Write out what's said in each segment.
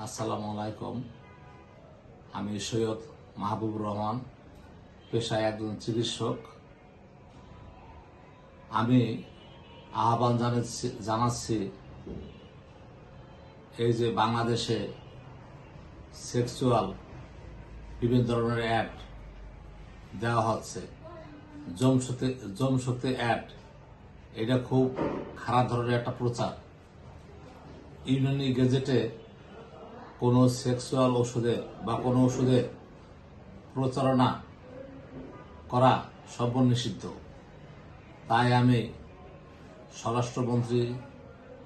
আসসালামু আলাইকুম। আমি সৈয়দ মাহবুবুর রহমান, পেশায় একজন চিকিৎসক। আমি আহ্বান জানাচ্ছি এই যে বাংলাদেশে সেক্সুয়াল বিভিন্ন ধরনের অ্যাড দেওয়া হচ্ছে, জমশক্তি অ্যাড, এটা খুব খারাপ ধরনের একটা প্রচার। ইউনানি গেজেটে কোনো সেক্সুয়াল ওষুধের বা কোনো ওষুধের প্রচারণা করা সম্পূর্ণ নিষিদ্ধ। তাই আমি স্বরাষ্ট্রমন্ত্রী,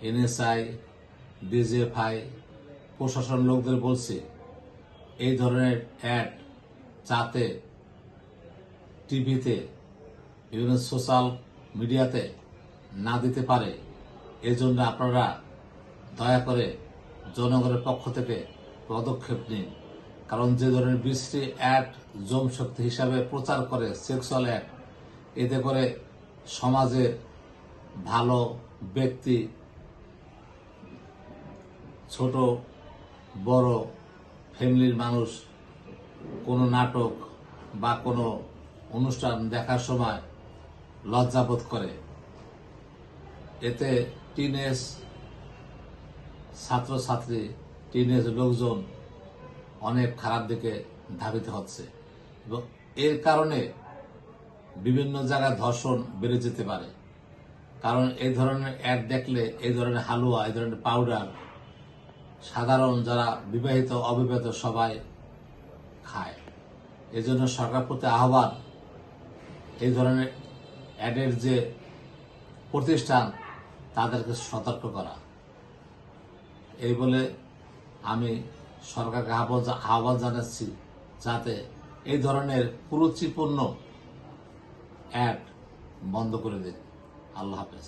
এনএসআই, ডিজিএফআই, প্রশাসন লোকদের বলছি, এই ধরনের অ্যাড যাতে টিভিতে, বিভিন্ন সোশ্যাল মিডিয়াতে না দিতে পারে, এজন্য আপনারা দয়া করে জনগণের পক্ষ থেকে পদক্ষেপ নিন। কারণ যে ধরনের বিশ্রী অ্যাড জমশক্তি হিসাবে প্রচার করে সেক্সুয়াল অ্যাড, এতে করে সমাজের ভালো ব্যক্তি, ছোট বড় ফ্যামিলির মানুষ কোনো নাটক বা কোনো অনুষ্ঠান দেখার সময় লজ্জাবোধ করে। এতে টিনেজ ছাত্রছাত্রী, টিনেজ লোকজন অনেক খারাপ দিকে ধাবিত হচ্ছে এবং এর কারণে বিভিন্ন জায়গায় ধর্ষণ বেড়ে যেতে পারে। কারণ এই ধরনের অ্যাড দেখলে, এই ধরনের হালুয়া, এই ধরনের পাউডার সাধারণ যারা বিবাহিত অবিবাহিত সবাই খায়। এজন্য সরকার প্রতি আহ্বান, এই ধরনের অ্যাডের যে প্রতিষ্ঠান তাদেরকে সতর্ক করা। এই বলে আমি সরকারকে আহ্বান জানাচ্ছি যাতে এই ধরনের কুরুচিপূর্ণ অ্যাড বন্ধ করে দিন। আল্লাহ হাফেজ।